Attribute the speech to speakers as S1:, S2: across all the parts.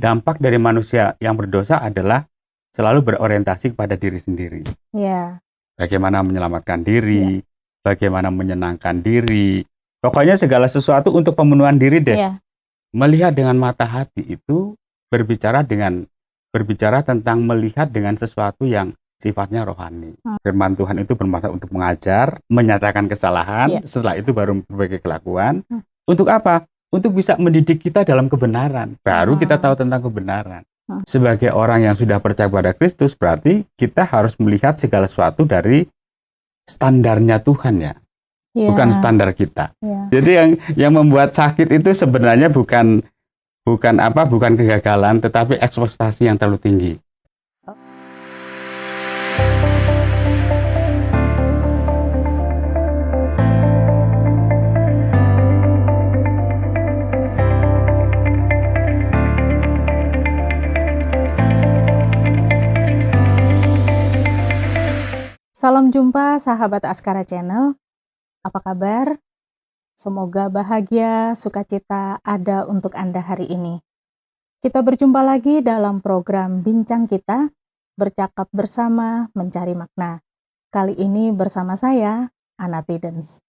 S1: dampak dari manusia yang berdosa adalah selalu berorientasi kepada diri sendiri.
S2: Ya,
S1: Bagaimana menyelamatkan
S2: ya,
S1: diri, bagaimana menyenangkan diri. Pokoknya segala sesuatu untuk pemenuhan diri deh.
S2: ya,
S1: Melihat dengan mata hati itu berbicara tentang melihat dengan sesuatu yang sifatnya rohani. Firman Tuhan itu bermanfaat untuk mengajar, menyatakan kesalahan,
S2: ya.
S1: setelah itu baru berbagai kelakuan.
S2: Hmm.
S1: Untuk apa? Untuk bisa mendidik kita dalam kebenaran. Baru kita tahu tentang kebenaran. Sebagai orang yang sudah percaya pada Kristus, berarti kita harus melihat segala sesuatu dari standarnya Tuhan ya.
S2: Ya,
S1: Bukan standar kita.
S2: ya.
S1: Jadi yang membuat sakit itu sebenarnya bukan kegagalan, tetapi ekspektasi yang terlalu tinggi.
S2: Salam jumpa sahabat Askara Channel. Apa kabar? Semoga bahagia, sukacita ada untuk Anda hari ini. Kita berjumpa lagi dalam program Bincang Kita, bercakap bersama, mencari makna. Kali ini bersama saya, Anna Tidens.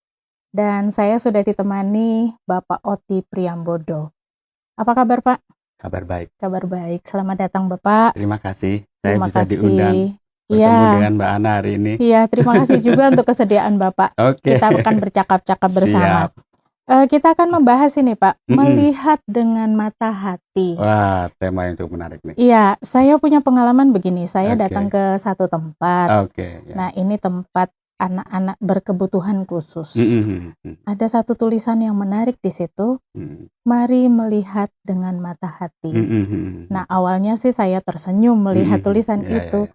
S2: Dan saya sudah ditemani Bapak Oti Priambodo. Apa kabar, Pak?
S1: Kabar baik.
S2: Kabar baik. Selamat datang, Bapak.
S1: Terima kasih. Saya
S2: Terima
S1: bisa
S2: kasih.
S1: diundang bertemu dengan Mbak Ana hari ini.
S2: Iya, terima kasih juga untuk kesediaan Bapak.
S1: Oke.
S2: Kita akan bercakap-cakap bersama.
S1: Siap.
S2: Kita akan membahas ini, Pak, melihat dengan mata hati.
S1: Wah, tema yang cukup menarik nih.
S2: Iya, saya punya pengalaman begini. Saya
S1: Oke.
S2: datang ke satu tempat.
S1: Oke. Ya.
S2: Nah, ini tempat anak-anak berkebutuhan khusus. Ada satu tulisan yang menarik di situ. Mari melihat dengan mata hati. Nah, awalnya sih saya tersenyum melihat tulisan itu.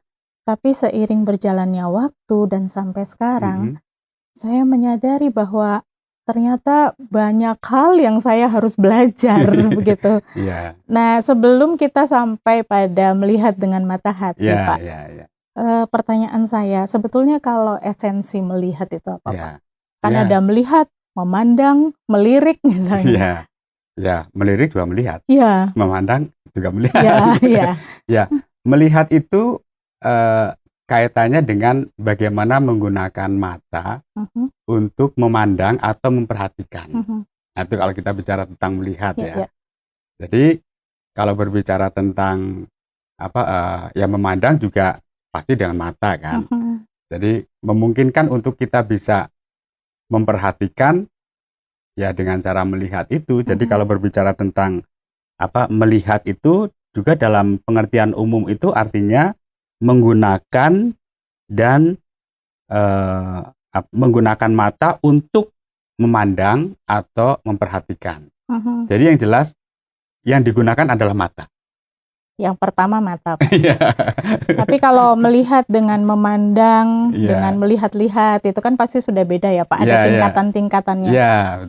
S2: Tapi seiring berjalannya waktu dan sampai sekarang, saya menyadari bahwa ternyata banyak hal yang saya harus belajar begitu.
S1: Iya.
S2: Nah, sebelum kita sampai pada melihat dengan mata hati,
S1: Iya,
S2: Pak,
S1: iya, iya.
S2: pertanyaan saya, sebetulnya kalau esensi melihat itu apa,
S1: Iya.
S2: Pak? Kan
S1: Iya.
S2: ada melihat, memandang, melirik misalnya.
S1: Iya. Ya, melirik juga melihat.
S2: Iya.
S1: Memandang juga melihat.
S2: Iya, iya.
S1: Ya, melihat itu kaitannya dengan bagaimana menggunakan mata untuk memandang atau memperhatikan. Nah, itu kalau kita bicara tentang melihat ya. Jadi kalau berbicara tentang ya memandang juga pasti dengan mata kan. Jadi memungkinkan untuk kita bisa memperhatikan ya dengan cara melihat itu. Jadi kalau berbicara tentang melihat itu juga dalam pengertian umum itu artinya menggunakan dan menggunakan mata untuk memandang atau memperhatikan. Jadi yang jelas yang digunakan adalah mata.
S2: Yang pertama mata, Pak. Tapi kalau melihat dengan memandang, dengan melihat-lihat itu kan pasti sudah beda ya, Pak. Ada tingkatan-tingkatannya.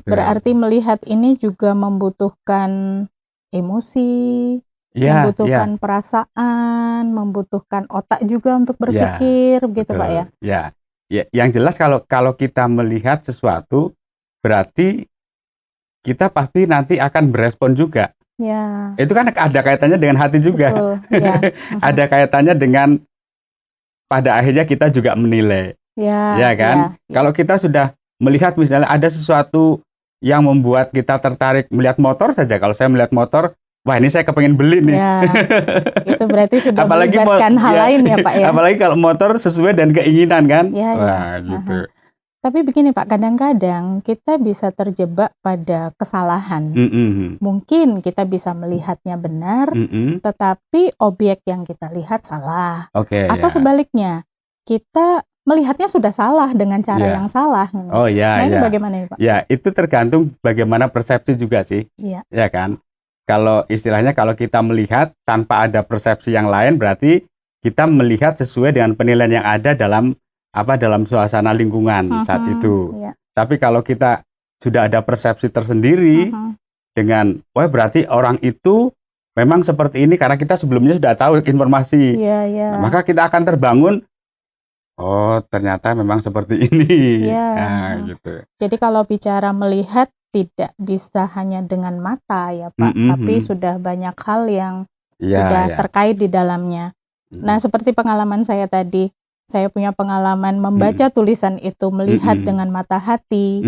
S2: Berarti melihat ini juga membutuhkan emosi, membutuhkan perasaan, membutuhkan otak juga untuk berpikir, begitu Pak ya?
S1: Ya, yang jelas kalau kita melihat sesuatu berarti kita pasti nanti akan berespon juga.
S2: Ya.
S1: Itu kan ada kaitannya dengan hati juga.
S2: Betul, ya.
S1: Ada kaitannya dengan pada akhirnya kita juga menilai. Ya kan? Kalau kita sudah melihat misalnya ada sesuatu yang membuat kita tertarik melihat motor saja. Kalau saya melihat motor, wah ini saya kepengen beli nih.
S2: Ya, itu berarti sudah melibatkan hal lain ya Pak ya.
S1: Apalagi kalau motor sesuai dan keinginan kan.
S2: Wah, gitu. Tapi begini Pak, kadang-kadang kita bisa terjebak pada kesalahan. Mungkin kita bisa melihatnya benar, tetapi objek yang kita lihat salah. Atau sebaliknya, kita melihatnya sudah salah dengan cara yang salah.
S1: Oh ya.
S2: Nah ini bagaimana nih Pak?
S1: Ya itu tergantung bagaimana persepsi juga sih. Ya kan. Kalau istilahnya kalau kita melihat tanpa ada persepsi yang lain berarti kita melihat sesuai dengan penilaian yang ada dalam suasana lingkungan saat itu. Tapi kalau kita sudah ada persepsi tersendiri dengan wah berarti orang itu memang seperti ini karena kita sebelumnya sudah tahu informasi. Nah, maka kita akan terbangun oh ternyata memang seperti ini. Nah, gitu.
S2: Jadi kalau bicara melihat tidak bisa hanya dengan mata ya Pak, tapi sudah banyak hal yang sudah terkait di dalamnya. Nah, seperti pengalaman saya tadi, saya punya pengalaman membaca tulisan itu, melihat dengan mata hati.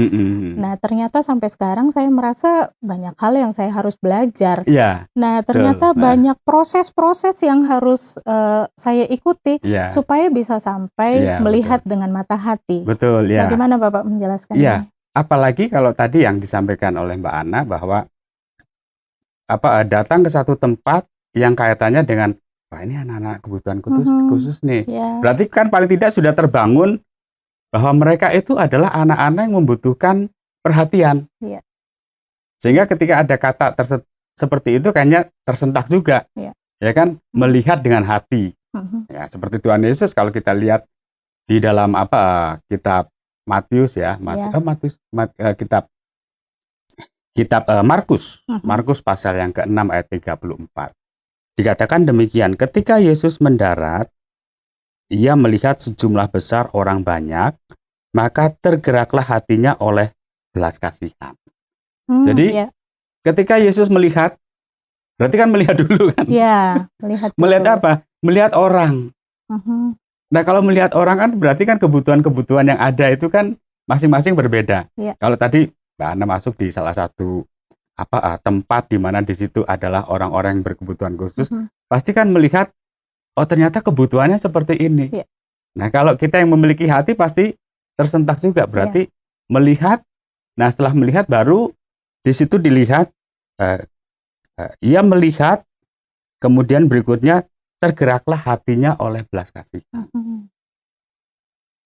S2: Nah, ternyata sampai sekarang saya merasa banyak hal yang saya harus belajar. Nah, ternyata banyak proses-proses yang harus saya ikuti supaya bisa sampai melihat dengan mata hati.
S1: Betul, ya.
S2: Bagaimana Bapak menjelaskan ini?
S1: Apalagi kalau tadi yang disampaikan oleh Mbak Ana bahwa datang ke satu tempat yang kaitannya dengan wah ini anak-anak kebutuhan khusus nih. Berarti kan paling tidak sudah terbangun bahwa mereka itu adalah anak-anak yang membutuhkan perhatian. Sehingga ketika ada kata seperti itu kayaknya tersentak juga. Ya kan, melihat dengan hati. Ya, seperti Tuhan Yesus kalau kita lihat di dalam kitab Matius ya, kitab Markus pasal yang ke-6 ayat 34. Dikatakan demikian, ketika Yesus mendarat, ia melihat sejumlah besar orang banyak, maka tergeraklah hatinya oleh belas kasihan. Jadi ketika Yesus melihat, berarti kan melihat dulu kan?
S2: Melihat dulu.
S1: Melihat apa? Melihat orang. Nah, kalau melihat orang kan berarti kan kebutuhan-kebutuhan yang ada itu kan masing-masing berbeda. Kalau tadi Mbak Ana masuk di salah satu tempat di mana di situ adalah orang-orang yang berkebutuhan khusus, pasti kan melihat oh ternyata kebutuhannya seperti ini. Nah, kalau kita yang memiliki hati pasti tersentak juga, berarti melihat. Nah, setelah melihat baru di situ dilihat ia melihat, kemudian berikutnya tergeraklah hatinya oleh belas kasihan.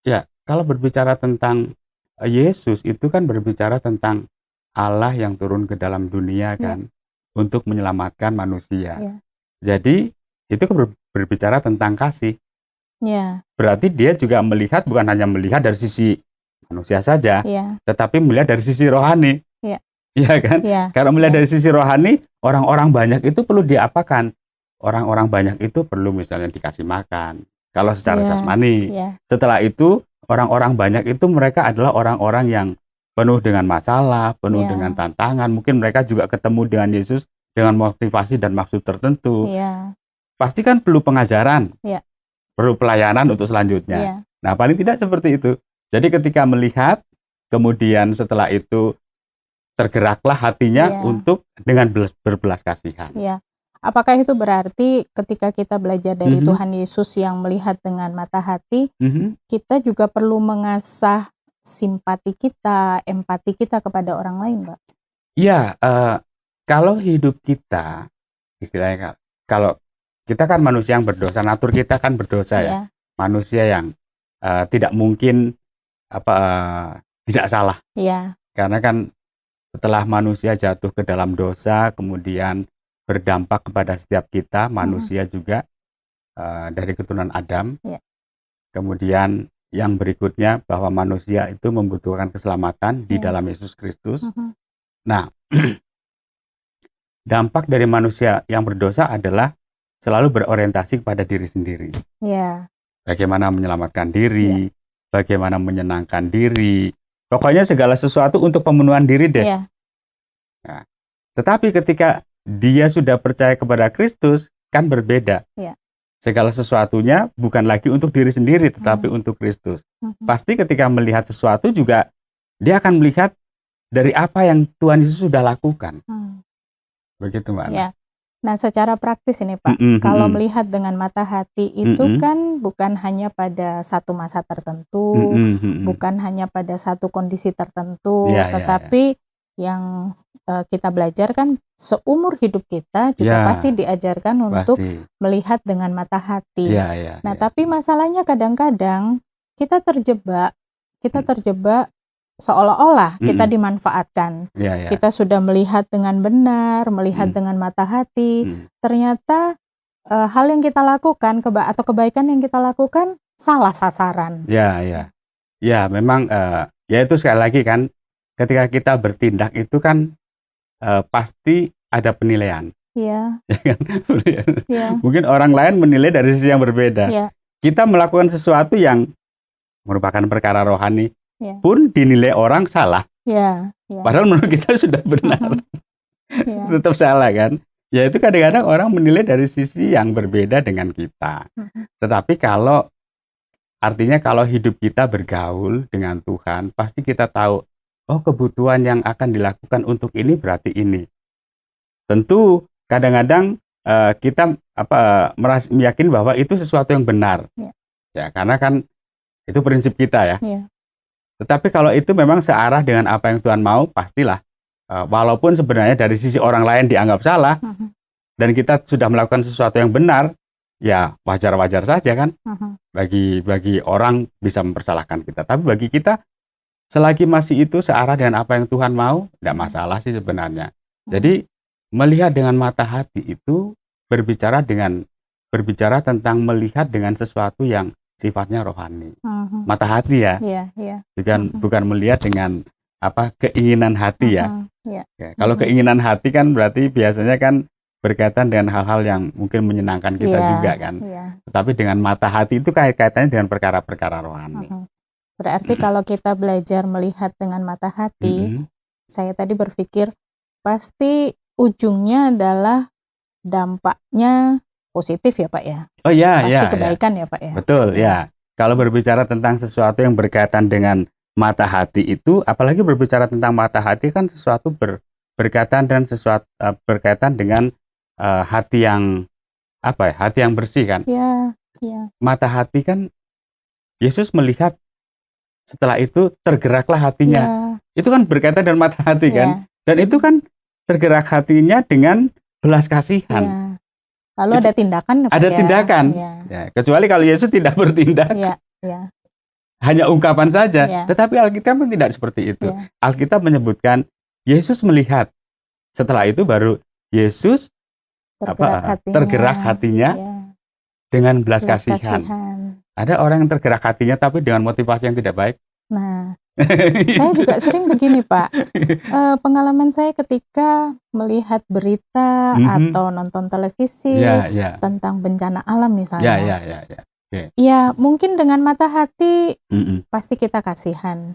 S1: Ya, kalau berbicara tentang Yesus itu kan berbicara tentang Allah yang turun ke dalam dunia kan untuk menyelamatkan manusia. Jadi itu berbicara tentang kasih. Berarti dia juga melihat, bukan hanya melihat dari sisi manusia saja, tetapi melihat dari sisi rohani. Iya kan? Kalau melihat dari sisi rohani, orang-orang banyak itu perlu diapakan? Orang-orang banyak itu perlu misalnya dikasih makan. Kalau secara jasmani. Setelah itu orang-orang banyak itu mereka adalah orang-orang yang penuh dengan masalah, penuh dengan tantangan. Mungkin mereka juga ketemu dengan Yesus dengan motivasi dan maksud tertentu. Pasti kan perlu pengajaran, perlu pelayanan untuk selanjutnya. Nah, paling tidak seperti itu. Jadi ketika melihat, kemudian setelah itu tergeraklah hatinya untuk dengan berbelas kasihan.
S2: Apakah itu berarti ketika kita belajar dari Tuhan Yesus yang melihat dengan mata hati, kita juga perlu mengasah simpati kita, empati kita kepada orang lain, Mbak?
S1: Iya, kalau hidup kita, istilahnya kalau kita kan manusia yang berdosa, natur kita kan berdosa ya, manusia yang tidak mungkin tidak salah. Karena kan setelah manusia jatuh ke dalam dosa, kemudian berdampak kepada setiap kita, manusia juga dari keturunan Adam. Kemudian yang berikutnya bahwa manusia itu membutuhkan keselamatan di dalam Yesus Kristus. Nah, dampak dari manusia yang berdosa adalah selalu berorientasi kepada diri sendiri. Bagaimana menyelamatkan diri, bagaimana menyenangkan diri, pokoknya segala sesuatu untuk pemenuhan diri deh. Nah, tetapi ketika dia sudah percaya kepada Kristus, kan berbeda. Segala sesuatunya bukan lagi untuk diri sendiri, tetapi untuk Kristus. Pasti ketika melihat sesuatu juga, dia akan melihat dari apa yang Tuhan Yesus sudah lakukan. Begitu, Mbak Ana.
S2: Nah, secara praktis ini Pak, kalau melihat dengan mata hati itu kan bukan hanya pada satu masa tertentu, bukan hanya pada satu kondisi tertentu, tetapi yang kita belajar kan seumur hidup kita juga pasti diajarkan untuk melihat dengan mata hati. Nah, tapi masalahnya kadang-kadang kita terjebak seolah-olah kita dimanfaatkan. Kita sudah melihat dengan benar, melihat dengan mata hati. Ternyata hal yang kita lakukan atau kebaikan yang kita lakukan salah sasaran.
S1: Ya, memang ya itu sekali lagi kan, ketika kita bertindak itu kan pasti ada penilaian. Mungkin orang lain menilai dari sisi yang berbeda. Kita melakukan sesuatu yang merupakan perkara rohani pun dinilai orang salah. Padahal menurut kita sudah benar. Tetap salah kan. Ya itu kadang-kadang orang menilai dari sisi yang berbeda dengan kita. Tetapi kalau artinya kalau hidup kita bergaul dengan Tuhan, pasti kita tahu, oh kebutuhan yang akan dilakukan untuk ini berarti ini. Tentu kadang-kadang kita meyakini bahwa itu sesuatu yang benar. Ya, karena kan itu prinsip kita ya. Tetapi kalau itu memang searah dengan apa yang Tuhan mau, pastilah. Walaupun sebenarnya dari sisi orang lain dianggap salah, dan kita sudah melakukan sesuatu yang benar, ya wajar-wajar saja kan. Bagi orang bisa mempersalahkan kita. Tapi bagi kita, selagi masih itu searah dengan apa yang Tuhan mau, tidak masalah sih sebenarnya. Jadi melihat dengan mata hati itu berbicara tentang melihat dengan sesuatu yang sifatnya rohani. Mata hati ya. Bukan melihat dengan keinginan hati ya. Kalau keinginan hati kan berarti biasanya kan berkaitan dengan hal-hal yang mungkin menyenangkan kita juga kan. Tetapi dengan mata hati itu kaitannya dengan perkara-perkara rohani.
S2: Berarti kalau kita belajar melihat dengan mata hati, saya tadi berpikir pasti ujungnya adalah dampaknya positif ya Pak ya.
S1: Oh iya,
S2: pasti kebaikan ya Pak ya.
S1: Betul ya. Kalau berbicara tentang sesuatu yang berkaitan dengan mata hati itu, apalagi berbicara tentang mata hati kan sesuatu berkaitan dengan hati yang hati yang bersih kan. Mata hati kan Yesus melihat, setelah itu tergeraklah hatinya. Itu kan berkaitan dengan mata hati kan. Dan itu kan tergerak hatinya dengan belas kasihan.
S2: Lalu ada tindakan Pak
S1: ada tindakan. Kecuali kalau Yesus tidak bertindak. Hanya ungkapan saja. Tetapi Alkitab tidak seperti itu. Alkitab menyebutkan Yesus melihat. Setelah itu baru Yesus tergerak hatinya dengan belas kasihan. Ada orang yang tergerak hatinya tapi dengan motivasi yang tidak baik.
S2: Nah, saya juga sering begini Pak. Pengalaman saya ketika melihat berita atau nonton televisi tentang bencana alam misalnya. Ya mungkin dengan mata hati pasti kita kasihan.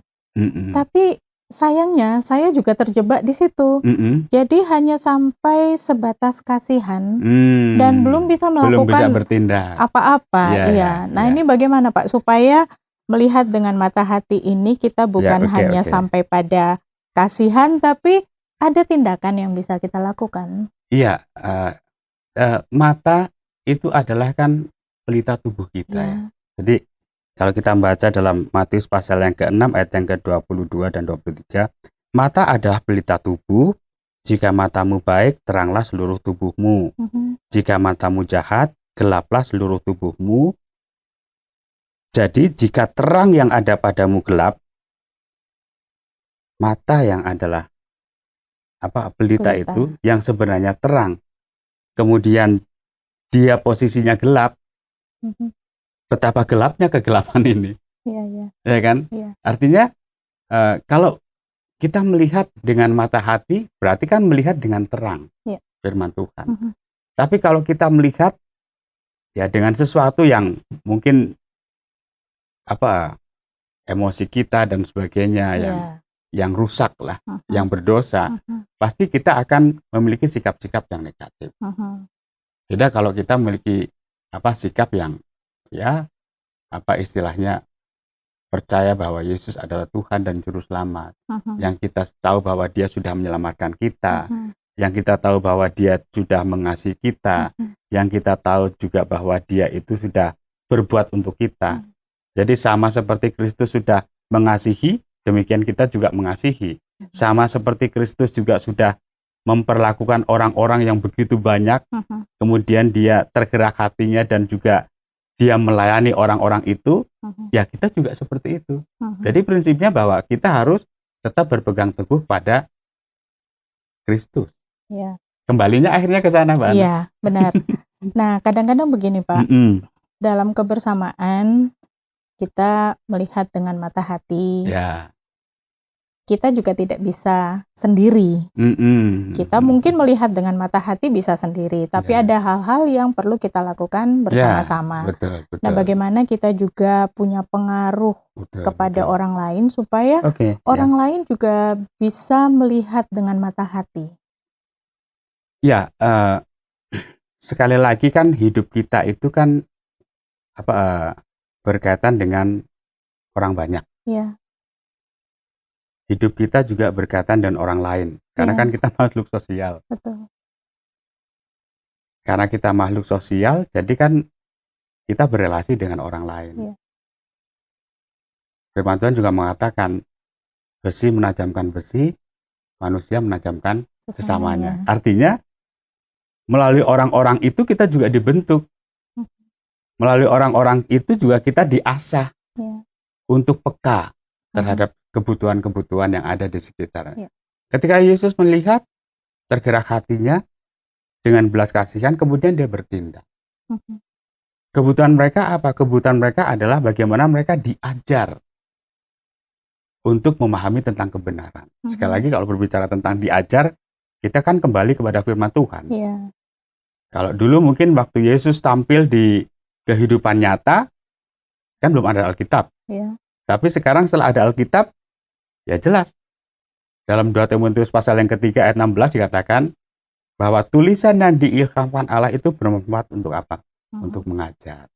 S2: Tapi sayangnya saya juga terjebak di situ. Jadi hanya sampai sebatas kasihan dan belum bisa melakukan apa-apa. Nah ini bagaimana Pak supaya melihat dengan mata hati ini kita bukan hanya sampai pada kasihan, tapi ada tindakan yang bisa kita lakukan.
S1: Iya, mata itu adalah kan pelita tubuh kita. Ya. Jadi kalau kita membaca dalam Matius pasal yang ke-6 ayat yang ke-22 dan 23, mata adalah pelita tubuh. Jika matamu baik, teranglah seluruh tubuhmu. Jika matamu jahat, gelaplah seluruh tubuhmu. Jadi jika terang yang ada padamu gelap, mata yang adalah pelita itu yang sebenarnya terang, kemudian dia posisinya gelap, betapa gelapnya kegelapan ini. Ya kan? Artinya kalau kita melihat dengan mata hati, berarti kan melihat dengan terang firman Tuhan. Tapi kalau kita melihat ya dengan sesuatu yang mungkin emosi kita dan sebagainya yang rusak lah, yang berdosa, pasti kita akan memiliki sikap-sikap yang negatif. Beda kalau kita memiliki sikap yang istilahnya percaya bahwa Yesus adalah Tuhan dan Juru Selamat, yang kita tahu bahwa Dia sudah menyelamatkan kita, yang kita tahu bahwa Dia sudah mengasihi kita, yang kita tahu juga bahwa Dia itu sudah berbuat untuk kita. Jadi sama seperti Kristus sudah mengasihi, demikian kita juga mengasihi. Sama seperti Kristus juga sudah memperlakukan orang-orang yang begitu banyak, kemudian Dia tergerak hatinya dan juga Dia melayani orang-orang itu, ya kita juga seperti itu. Jadi prinsipnya bahwa kita harus tetap berpegang teguh pada Kristus. Kembalinya akhirnya ke sana, Mbak.
S2: Iya, benar. Nah, kadang-kadang begini, Pak. Dalam kebersamaan kita melihat dengan mata hati. Kita juga tidak bisa sendiri. Kita mungkin melihat dengan mata hati bisa sendiri, tapi ada hal-hal yang perlu kita lakukan bersama-sama.
S1: Betul.
S2: Nah, bagaimana kita juga punya pengaruh kepada orang lain supaya orang lain juga bisa melihat dengan mata hati.
S1: Ya, sekali lagi kan hidup kita itu kan berkaitan dengan orang banyak.
S2: Ya.
S1: Hidup kita juga berkaitan dengan orang lain. Karena kan kita makhluk sosial.
S2: Betul.
S1: Karena kita makhluk sosial, jadi kan kita berrelasi dengan orang lain.
S2: Ya.
S1: Firman Tuhan juga mengatakan, besi menajamkan besi, manusia menajamkan sesamanya. Artinya, melalui orang-orang itu kita juga dibentuk. Melalui orang-orang itu juga kita diasah untuk peka terhadap kebutuhan-kebutuhan yang ada di sekitar. Ketika Yesus melihat, tergerak hatinya dengan belas kasihan, kemudian dia bertindak. Kebutuhan mereka apa? Kebutuhan mereka adalah bagaimana mereka diajar untuk memahami tentang kebenaran. Sekali lagi kalau berbicara tentang diajar, kita kan kembali kepada firman Tuhan. Kalau dulu mungkin waktu Yesus tampil di kehidupan nyata, kan belum ada Alkitab. Tapi sekarang setelah ada Alkitab, ya jelas. Dalam 2 Timotius pasal yang ketiga ayat 16 dikatakan bahwa tulisan yang diilhamkan Allah itu bermanfaat untuk apa? Untuk mengajar.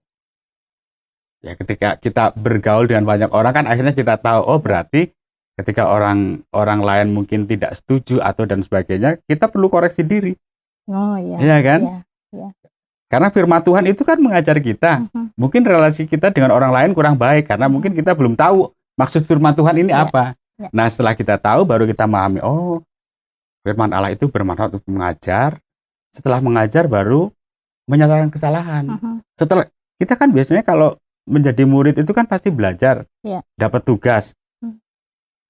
S1: Ya, ketika kita bergaul dengan banyak orang kan akhirnya kita tahu, oh berarti ketika orang lain mungkin tidak setuju atau dan sebagainya, kita perlu koreksi diri.
S2: Oh iya.
S1: Iya kan?
S2: Iya.
S1: Karena firman Tuhan itu kan mengajar kita. Mungkin relasi kita dengan orang lain kurang baik karena mungkin kita belum tahu maksud firman Tuhan ini apa. Nah, setelah kita tahu baru kita memahami, oh firman Allah itu bermanfaat untuk mengajar. Setelah mengajar baru menyatakan kesalahan. Setelah kita kan biasanya kalau menjadi murid itu kan pasti belajar, dapat tugas.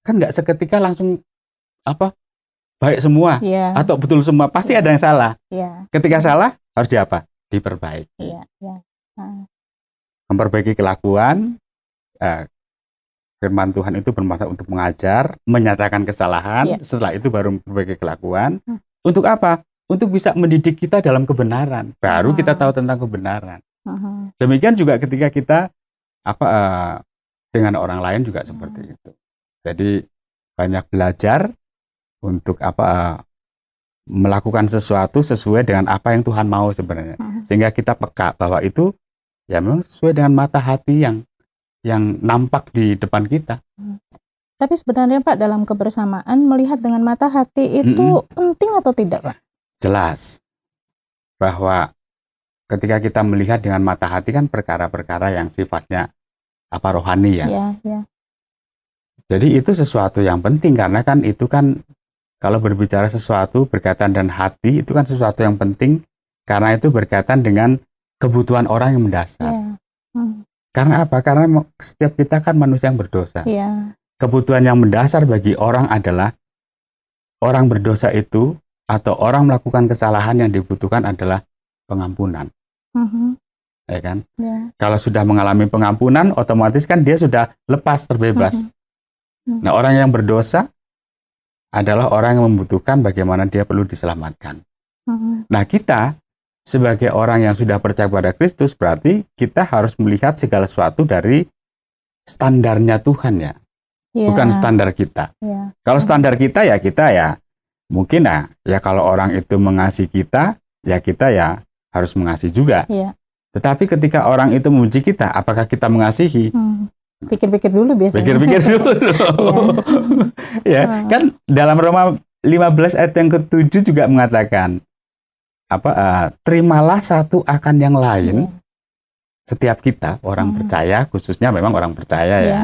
S1: Kan nggak seketika langsung baik semua atau betul semua, pasti ada yang salah. Ketika salah harus diapa? Diperbaiki. Memperbaiki kelakuan. Firman Tuhan itu bermanfaat untuk mengajar, menyatakan kesalahan. Setelah itu baru memperbaiki kelakuan. Untuk apa? Untuk bisa mendidik kita dalam kebenaran. Baru kita tahu tentang kebenaran. Demikian juga ketika kita dengan orang lain juga seperti itu. Jadi banyak belajar untuk melakukan sesuatu sesuai dengan apa yang Tuhan mau sebenarnya. Sehingga kita peka bahwa itu ya memang sesuai dengan mata hati yang nampak di depan kita.
S2: Tapi sebenarnya Pak, dalam kebersamaan melihat dengan mata hati itu penting atau tidak Pak?
S1: Jelas bahwa ketika kita melihat dengan mata hati kan perkara-perkara yang sifatnya rohani ya. Jadi itu sesuatu yang penting karena kan itu kan kalau berbicara sesuatu berkaitan dengan hati itu kan sesuatu yang penting karena itu berkaitan dengan kebutuhan orang yang mendasar. Karena apa? Karena setiap kita kan manusia yang berdosa. Kebutuhan yang mendasar bagi orang adalah orang berdosa itu atau orang melakukan kesalahan yang dibutuhkan adalah pengampunan. Ya kan? Kalau sudah mengalami pengampunan, otomatis kan dia sudah lepas, terbebas. Nah, orang yang berdosa adalah orang yang membutuhkan bagaimana dia perlu diselamatkan. Nah, kita sebagai orang yang sudah percaya pada Kristus, berarti kita harus melihat segala sesuatu dari standarnya Tuhan ya. Bukan standar kita. Kalau standar kita ya mungkin ya kalau orang itu mengasihi kita, ya kita ya harus mengasihi juga. Tetapi ketika orang itu memuji kita, apakah kita mengasihi?
S2: Pikir-pikir dulu biasanya.
S1: Pikir-pikir dulu. Ya, kan dalam Roma 15 ayat yang ke-7 juga mengatakan terimalah satu akan yang lain. Setiap kita orang percaya, khususnya memang orang percaya ya.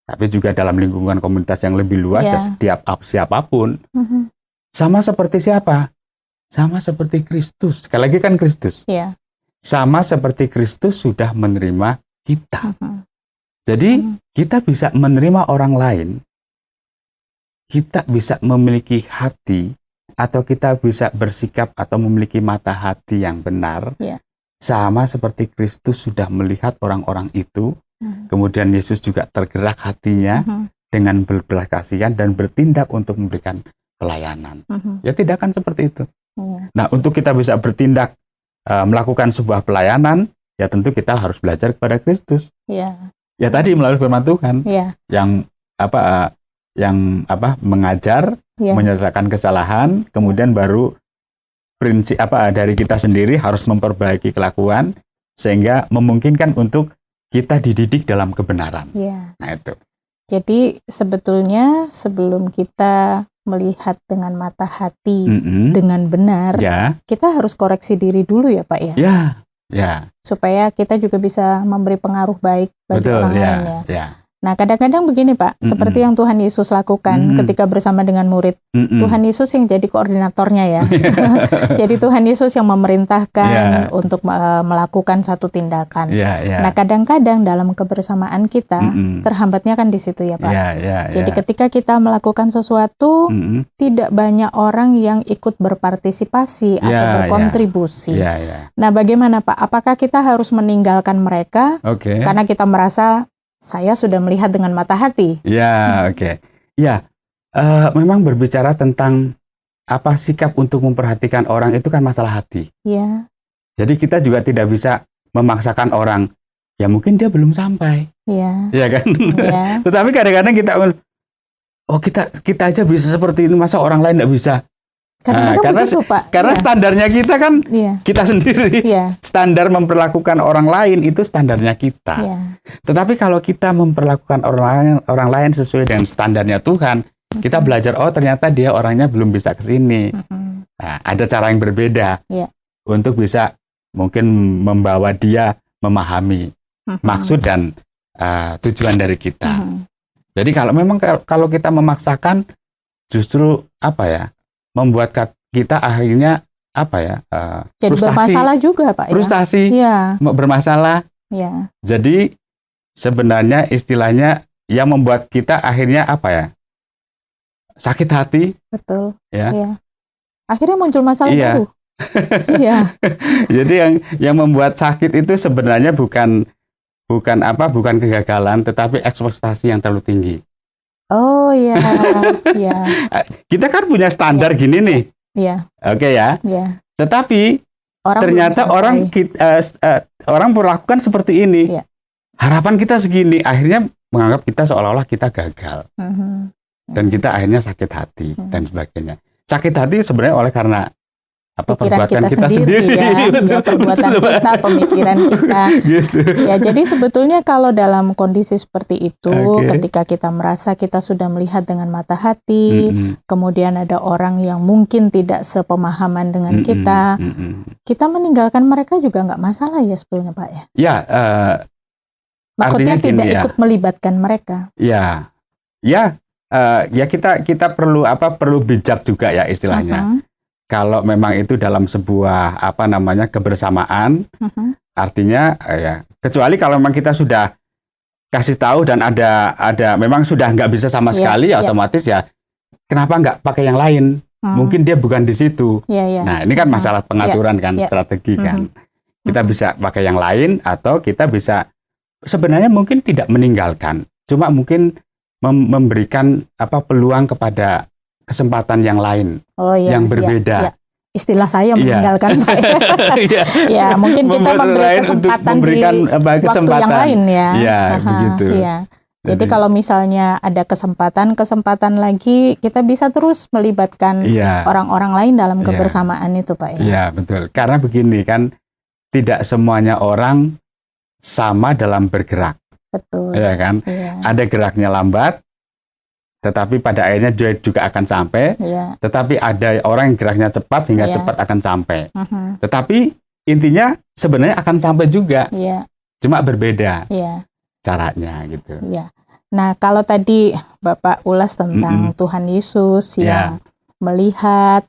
S1: Tapi juga dalam lingkungan komunitas yang lebih luas ya setiap siapapun. Sama seperti siapa? Sama seperti Kristus. Sekali lagi kan Kristus. Sama seperti Kristus sudah menerima kita. Jadi kita bisa menerima orang lain. Kita bisa memiliki hati atau kita bisa bersikap atau memiliki mata hati yang benar. Sama seperti Kristus sudah melihat orang-orang itu. Kemudian Yesus juga tergerak hatinya dengan berbelas kasihan dan bertindak untuk memberikan pelayanan. Ya tidak akan seperti itu. Nah, untuk kita bisa bertindak melakukan sebuah pelayanan, ya tentu kita harus belajar kepada Kristus. Ya tadi melalui firman Tuhan yang mengajar, menyatakan kesalahan, kemudian baru prinsip dari kita sendiri harus memperbaiki kelakuan sehingga memungkinkan untuk kita dididik dalam kebenaran.
S2: Ya.
S1: Nah itu.
S2: Jadi sebetulnya sebelum kita melihat dengan mata hati dengan benar, kita harus koreksi diri dulu ya Pak ya.
S1: Ya.
S2: Supaya kita juga bisa memberi pengaruh baik bagi orang lain ya.
S1: Ya.
S2: Nah kadang-kadang begini Pak, seperti yang Tuhan Yesus lakukan ketika bersama dengan murid. Tuhan Yesus yang jadi koordinatornya ya. Jadi Tuhan Yesus yang memerintahkan untuk melakukan satu tindakan. Nah kadang-kadang dalam kebersamaan kita terhambatnya kan di situ ya Pak. Jadi ketika kita melakukan sesuatu, tidak banyak orang yang ikut berpartisipasi atau berkontribusi. Nah bagaimana Pak? Apakah kita harus meninggalkan mereka karena kita merasa saya sudah melihat dengan mata hati?
S1: Memang berbicara tentang apa sikap untuk memperhatikan orang itu kan masalah hati. Jadi kita juga tidak bisa memaksakan orang. Ya mungkin dia belum sampai. Ya kan? Tetapi kadang-kadang kita aja bisa seperti ini, masa orang lain tidak bisa?
S2: Karena begitu, Pak.
S1: Karena standarnya kita kan kita sendiri. Standar memperlakukan orang lain itu standarnya kita. Tetapi kalau kita memperlakukan orang lain sesuai dengan standarnya Tuhan, kita belajar, oh ternyata dia orangnya belum bisa ke sini. Nah, ada cara yang berbeda untuk bisa mungkin membawa dia memahami maksud dan tujuan dari kita. Jadi kalau kita memaksakan, justru membuat kita akhirnya
S2: jadi bermasalah juga Pak.
S1: Frustasi, bermasalah. Jadi sebenarnya istilahnya yang membuat kita akhirnya sakit hati. Betul.
S2: Akhirnya muncul masalah baru.
S1: Jadi yang membuat sakit itu sebenarnya bukan kegagalan, tetapi ekspektasi yang terlalu tinggi.
S2: Oh iya.
S1: Kita kan punya standar gini nih. Oke ya. Tetapi ternyata orang melakukan seperti ini. Harapan kita segini, akhirnya menganggap kita seolah-olah kita gagal. Dan kita akhirnya sakit hati dan sebagainya. Sakit hati sebenarnya oleh karena
S2: pikiran kita sendiri ya, perbuatan kita, pemikiran kita. Ya, jadi sebetulnya kalau dalam kondisi seperti itu, ketika kita merasa kita sudah melihat dengan mata hati, kemudian ada orang yang mungkin tidak sepemahaman dengan kita, kita meninggalkan mereka juga nggak masalah ya sebetulnya Pak ya? Maksudnya tidak ikut melibatkan mereka.
S1: Kita perlu bijak juga ya istilahnya. Kalau memang itu dalam sebuah kebersamaan, artinya kecuali kalau memang kita sudah kasih tahu dan ada memang sudah nggak bisa sama sekali, otomatis kenapa nggak pakai yang lain? Mungkin dia bukan di situ. Nah ini kan masalah pengaturan strategi kan. Kita bisa pakai yang lain atau kita bisa sebenarnya mungkin tidak meninggalkan, cuma mungkin memberikan peluang kepada kesempatan yang lain, yang berbeda.
S2: Istilah saya meninggalkan Pak. Mungkin kita memberi kesempatan waktu yang lain ya.
S1: Begitu.
S2: Jadi kalau misalnya ada kesempatan lagi, kita bisa terus melibatkan orang-orang lain dalam kebersamaan itu Pak ya.
S1: Iya betul. Karena begini kan, tidak semuanya orang sama dalam bergerak.
S2: Betul.
S1: Ya kan? Ada geraknya lambat, tetapi pada akhirnya dia juga akan sampai. Tetapi ada orang yang geraknya cepat sehingga cepat akan sampai. Tetapi intinya sebenarnya akan sampai juga. Cuma berbeda caranya gitu.
S2: Nah, kalau tadi Bapak ulas tentang Tuhan Yesus yang melihat,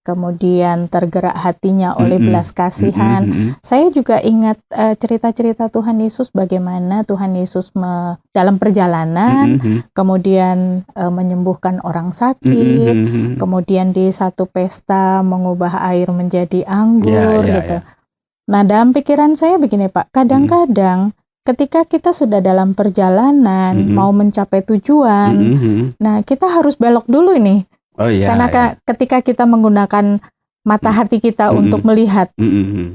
S2: kemudian tergerak hatinya oleh belas kasihan. Saya juga ingat cerita-cerita Tuhan Yesus, bagaimana Tuhan Yesus dalam perjalanan, kemudian menyembuhkan orang sakit, kemudian di satu pesta mengubah air menjadi anggur gitu. Nah, dalam pikiran saya begini Pak, kadang-kadang ketika kita sudah dalam perjalanan mau mencapai tujuan, nah kita harus belok dulu ini. Karena ketika kita menggunakan mata hati kita untuk melihat,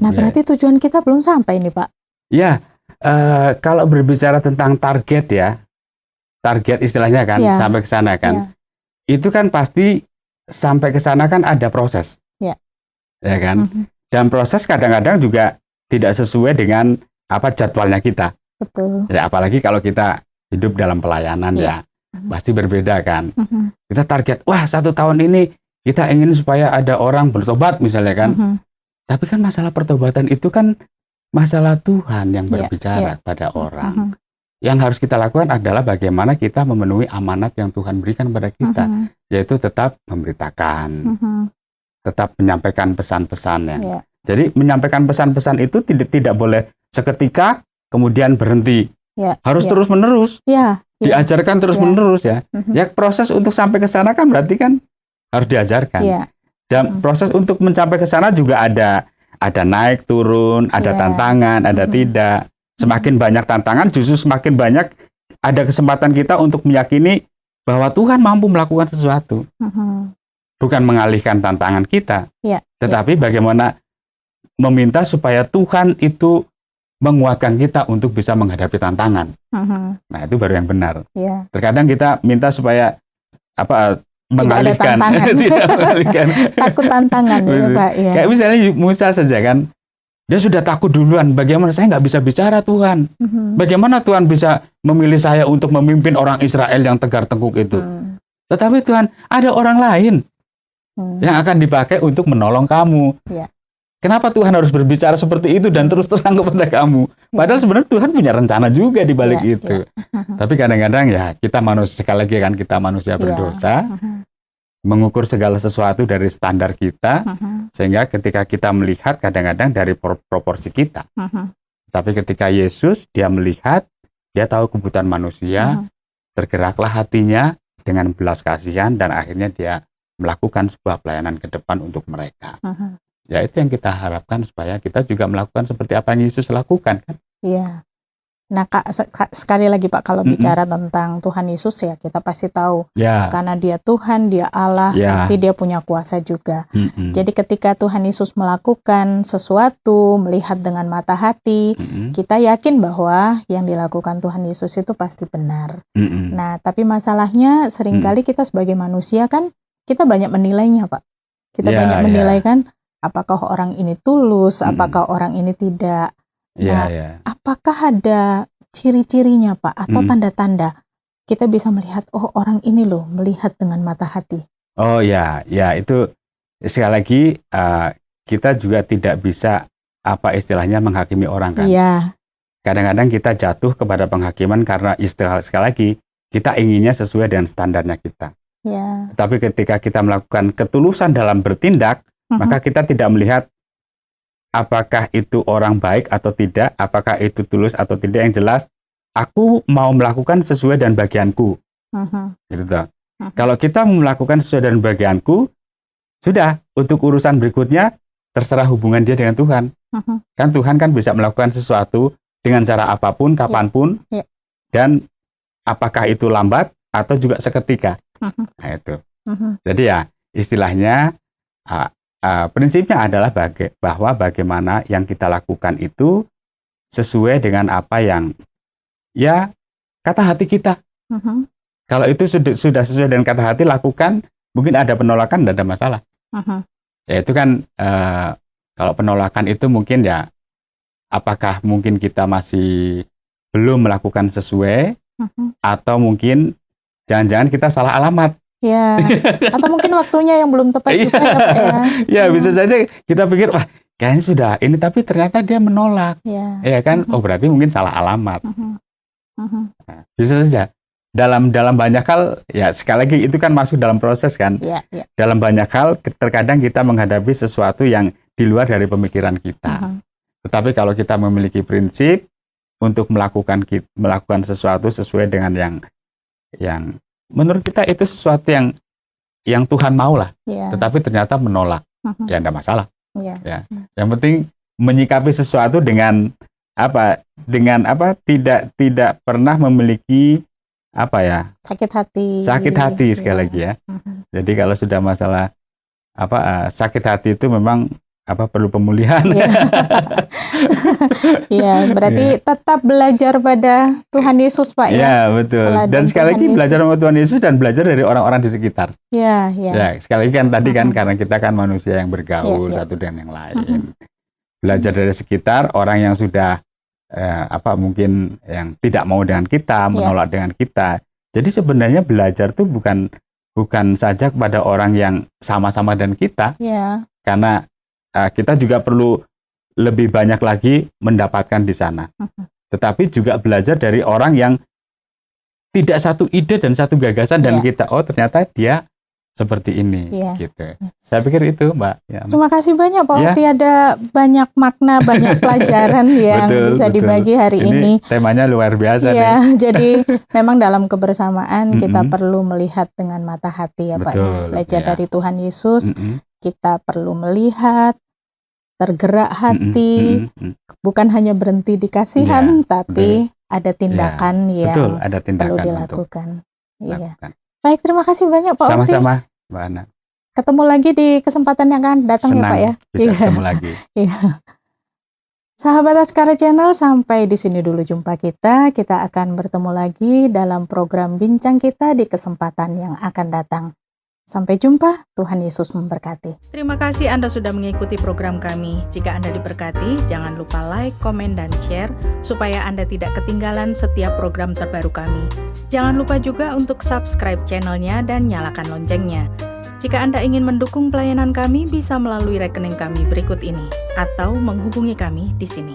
S2: nah berarti tujuan kita belum sampai nih Pak.
S1: Kalau berbicara tentang target target istilahnya kan, sampai ke sana kan, itu kan pasti sampai ke sana kan ada proses. ya kan? Dan proses kadang-kadang juga tidak sesuai dengan apa jadwalnya kita.
S2: Betul.
S1: Ya, apalagi kalau kita hidup dalam pelayanan ya, pasti berbeda kan. Kita target, wah 1 tahun ini kita ingin supaya ada orang bertobat misalnya kan. Tapi kan masalah pertobatan itu kan masalah Tuhan yang berbicara pada orang. Yang harus kita lakukan adalah bagaimana kita memenuhi amanat yang Tuhan berikan pada kita, yaitu tetap memberitakan, tetap menyampaikan pesan-pesannya. Jadi menyampaikan pesan-pesan itu tidak boleh seketika kemudian berhenti, harus terus-menerus, diajarkan terus-menerus ya. Ya proses untuk sampai ke sana kan berarti kan harus diajarkan. Dan proses untuk mencapai ke sana juga ada naik turun, ada tantangan, ada tidak. Semakin banyak tantangan, justru semakin banyak ada kesempatan kita untuk meyakini bahwa Tuhan mampu melakukan sesuatu. Bukan mengalihkan tantangan kita, tetapi bagaimana meminta supaya Tuhan itu menguatkan kita untuk bisa menghadapi tantangan. Nah, itu baru yang benar. Terkadang kita minta supaya mengalihkan,
S2: takut tantangan, ya Pak.
S1: Kayak misalnya Musa saja kan. Dia sudah takut duluan, bagaimana saya nggak bisa bicara Tuhan. Bagaimana Tuhan bisa memilih saya untuk memimpin orang Israel yang tegar tengkuk itu. Tetapi Tuhan, ada orang lain yang akan dipakai untuk menolong kamu. Kenapa Tuhan harus berbicara seperti itu dan terus terang kepada kamu? Padahal sebenarnya Tuhan punya rencana juga di balik itu. Tapi kadang-kadang ya kita manusia, sekali lagi kan kita manusia berdosa. Mengukur segala sesuatu dari standar kita, sehingga ketika kita melihat kadang-kadang dari proporsi kita. Tapi ketika Yesus, dia melihat, dia tahu kebutuhan manusia, tergeraklah hatinya dengan belas kasihan, dan akhirnya dia melakukan sebuah pelayanan ke depan untuk mereka. Ya itu yang kita harapkan supaya kita juga melakukan seperti apa yang Yesus lakukan kan?
S2: Iya. Nah Kak, sekali lagi Pak, kalau bicara tentang Tuhan Yesus ya kita pasti tahu karena dia Tuhan, dia Allah, pasti dia punya kuasa juga. Jadi ketika Tuhan Yesus melakukan sesuatu, melihat dengan mata hati, kita yakin bahwa yang dilakukan Tuhan Yesus itu pasti benar. Nah tapi masalahnya seringkali kita sebagai manusia kan kita banyak menilainya Pak. Kita banyak menilai kan apakah orang ini tulus, apakah orang ini tidak. Nah, apakah ada ciri-cirinya Pak atau tanda-tanda kita bisa melihat oh orang ini loh melihat dengan mata hati?
S1: Oh ya itu sekali lagi kita juga tidak bisa apa istilahnya menghakimi orang kan? Kadang-kadang kita jatuh kepada penghakiman karena sekali lagi kita inginnya sesuai dengan standarnya kita. Tapi ketika kita melakukan ketulusan dalam bertindak, maka kita tidak melihat apakah itu orang baik atau tidak, apakah itu tulus atau tidak, yang jelas aku mau melakukan sesuai dengan bagianku. Gitu toh. Kalau kita melakukan sesuai dengan bagianku, sudah, untuk urusan berikutnya terserah hubungan dia dengan Tuhan. Kan Tuhan kan bisa melakukan sesuatu dengan cara apapun, kapanpun, dan apakah itu lambat atau juga seketika. Nah itu. Jadi ya istilahnya prinsipnya adalah bahwa bagaimana yang kita lakukan itu sesuai dengan apa yang ya kata hati kita. Kalau itu sudah sesuai dengan kata hati, lakukan. Mungkin ada penolakan, tidak ada masalah. Ya itu kan kalau penolakan itu mungkin ya apakah mungkin kita masih belum melakukan sesuai, atau mungkin jangan-jangan kita salah alamat.
S2: Atau mungkin waktunya yang belum tepat juga ya Pak ya.
S1: Ya bisa saja kita pikir wah kayaknya sudah ini, tapi ternyata dia menolak. Ya kan, oh berarti mungkin salah alamat. Nah, bisa saja dalam banyak hal ya, sekali lagi itu kan masuk dalam proses kan. Dalam banyak hal terkadang kita menghadapi sesuatu yang di luar dari pemikiran kita. Tetapi kalau kita memiliki prinsip untuk melakukan sesuatu sesuai dengan yang menurut kita itu sesuatu yang Tuhan mau lah, tetapi ternyata menolak, ya enggak masalah. Ya, yang penting menyikapi sesuatu dengan tidak pernah memiliki
S2: sakit hati
S1: sekali lagi ya. Jadi kalau sudah masalah sakit hati itu memang perlu pemulihan.
S2: Ya, berarti tetap belajar pada Tuhan Yesus, Pak, ya.
S1: Ya, betul. Dan sekali lagi belajar sama Tuhan Yesus dan belajar dari orang-orang di sekitar. Ya, sekali lagi kan tadi kan karena kita kan manusia yang bergaul satu dengan yang lain. Belajar dari sekitar, orang yang sudah mungkin yang tidak mau dengan kita, menolak dengan kita. Jadi sebenarnya belajar tuh bukan saja kepada orang yang sama-sama dengan kita. Karena kita juga perlu lebih banyak lagi mendapatkan di sana. Tetapi juga belajar dari orang yang tidak satu ide dan satu gagasan dan kita, oh ternyata dia seperti ini, gitu. Saya pikir itu, Mbak. Ya.
S2: Terima kasih banyak, Pak Okti. Ada banyak makna, banyak pelajaran yang bisa dibagi hari ini.
S1: Temanya luar biasa.
S2: Jadi memang dalam kebersamaan kita perlu melihat dengan mata hati, ya Pak. Belajar dari Tuhan Yesus, kita perlu melihat, tergerak hati, bukan hanya berhenti di kasihan, tapi ada tindakan yang perlu dilakukan. Baik, terima kasih banyak Pak Okti.
S1: Sama-sama, Mbak Ana.
S2: Ketemu lagi di kesempatan yang akan datang.
S1: Senang
S2: ya Pak ya.
S1: Bisa ketemu lagi.
S2: Sahabat Askara Channel, sampai di sini dulu jumpa kita. Kita akan bertemu lagi dalam program bincang kita di kesempatan yang akan datang. Sampai jumpa, Tuhan Yesus memberkati. Terima kasih Anda sudah mengikuti program kami. Jika Anda diberkati, jangan lupa like, komen, dan share, supaya Anda tidak ketinggalan setiap program terbaru kami. Jangan lupa juga untuk subscribe channelnya dan nyalakan loncengnya. Jika Anda ingin mendukung pelayanan kami, bisa melalui rekening kami berikut ini, atau menghubungi kami di sini.